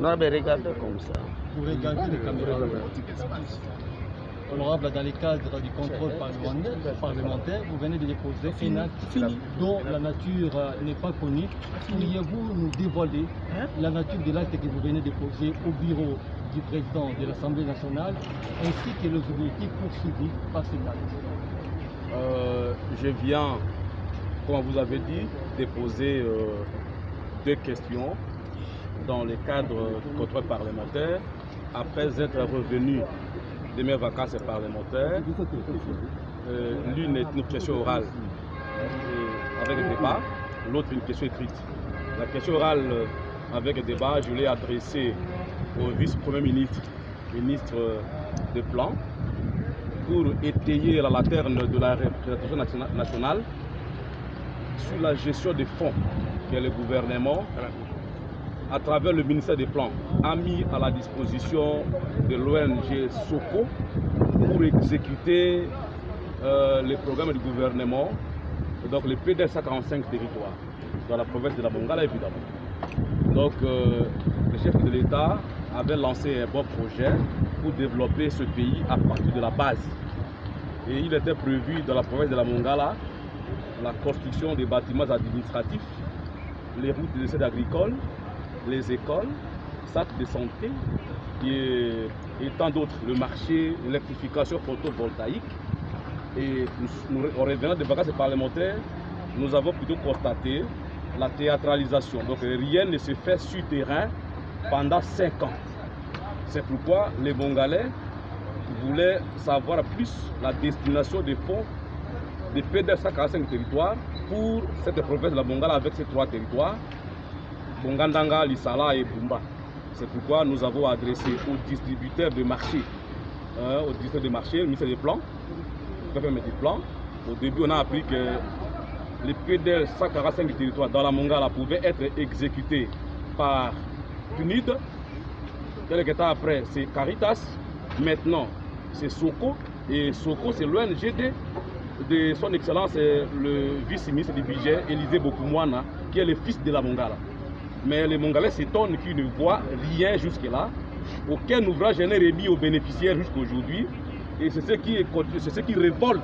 On a regardé comme ça. Vous regardez les caméras. Honorable, dans le cadre du contrôle parlementaire, vous venez de déposer un acte dont la nature n'est pas connue. Pourriez-vous nous dévoiler la nature de l'acte que vous venez de déposer au bureau du président de l'Assemblée nationale, ainsi que les objectifs poursuivis par cet acte? Je viens, comme vous avez dit, déposer deux questions dans le cadre du contrôle parlementaire, après être revenu de mes vacances parlementaires. L'une est une question orale avec un débat, l'autre une question écrite. La question orale avec un débat, je l'ai adressée au vice-premier ministre, ministre des Plans, pour étayer la lanterne de la représentation nationale sur la gestion des fonds que le gouvernement, à travers le ministère des Plans, a mis à la disposition de l'ONG SOCO pour exécuter les programmes du gouvernement, donc les PDL 145 territoires, dans la province de la Mongala évidemment. Donc le chef de l'État avait lancé un bon projet pour développer ce pays à partir de la base. Et il était prévu dans la province de la Mongala la construction des bâtiments administratifs, les routes des essais agricoles, les écoles, centres de santé et tant d'autres, le marché, l'électrification photovoltaïque. Et en revenant des vacances parlementaires, nous avons plutôt constaté la théâtralisation. Donc rien ne se fait sur terrain pendant 5 ans. C'est pourquoi les Mongalais voulaient savoir plus la destination des fonds des PDL 145 territoires pour cette province de la Mongala avec ces 3 territoires, Bongandanga, Lissala et Bumba. C'est pourquoi nous avons adressé aux distributeurs de marché, le ministère des Plans, Au début, on a appris que les PDL 145 du territoire dans la Mongala pouvaient être exécutés par PNUD. Quelques temps après, c'est Caritas. Maintenant, c'est SOCO. Et SOCO, c'est l'ONG de son Excellence, le vice-ministre du budget, Élisée Bokoumouana, qui est le fils de la Mongala. Mais les Mongalais s'étonnent qu'ils ne voient rien jusque-là. Aucun ouvrage n'est remis aux bénéficiaires jusqu'aujourd'hui. Et c'est ce qui révolte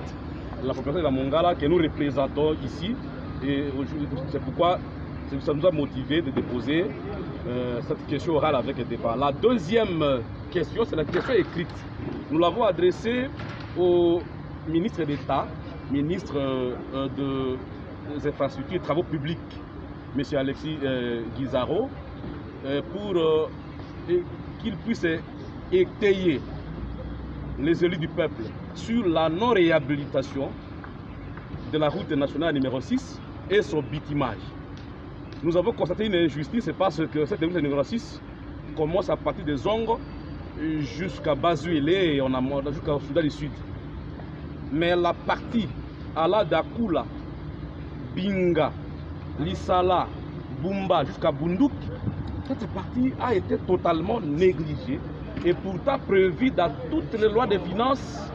la population de la Mongala que nous représentons ici. Et c'est pourquoi ça nous a motivé de déposer cette question orale avec le débat. La deuxième question, c'est la question écrite. Nous l'avons adressée au ministre d'État, ministre des Infrastructures et Travaux Publics, M. Alexis Guizaro, pour qu'il puisse étayer les élus du peuple sur la non-réhabilitation de la route nationale numéro 6 et son bitumage. Nous avons constaté une injustice parce que cette route numéro 6 commence à partir des Zongo jusqu'à Bazuélé et jusqu'au Soudan du Sud. Mais la partie Ala Dakula, Binga, Lissala, Bumba jusqu'à Bunduki, cette partie a été totalement négligée et pourtant prévue dans toutes les lois de finances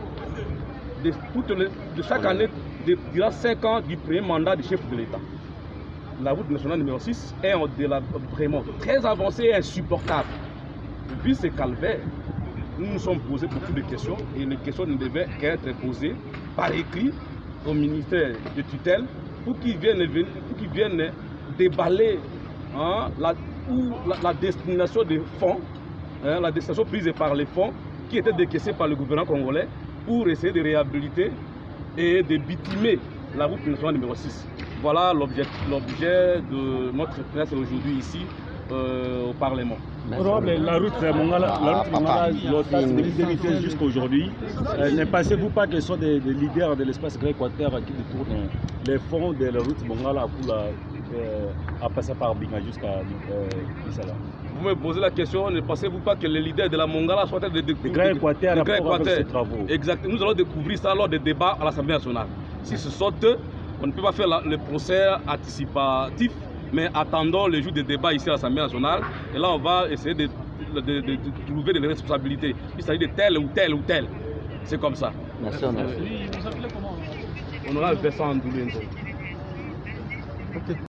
de chaque année durant 5 ans du premier mandat du chef de l'État. La route nationale numéro 6 est vraiment très avancée et insupportable. Vu ce calvaire, nous nous sommes posés beaucoup de questions et les questions ne devaient qu'être posées par écrit au ministère de tutelle pour qu'ils viennent déballer la destination des fonds, la destination prise par les fonds qui étaient décaissés par le gouvernement congolais pour essayer de réhabiliter et de bitumer la route nationale numéro 6. Voilà l'objet de notre présence aujourd'hui ici au Parlement. Honorable, la route Mongala, depuis 2015 jusqu'à aujourd'hui, ne pensez-vous pas que ce sont des leaders de l'espace grec-équateur qui détournent les fonds de la route Mongala à passer par Binga jusqu'à Lissala? Vous me posez la question, ne pensez-vous pas que les leaders de la Mongala soient des Grec-Équateur ces travaux? Exactement, nous allons découvrir ça lors des débats à l'Assemblée nationale. Si ce sont eux, on ne peut pas faire le procès anticipatif, mais attendons le jour des débats ici à l'Assemblée nationale. Et là, on va essayer de trouver des responsabilités. Il s'agit de tel ou tel ou tel. C'est comme ça. Merci. Vous appelez comment? On aura Vincent Ndoulenzo.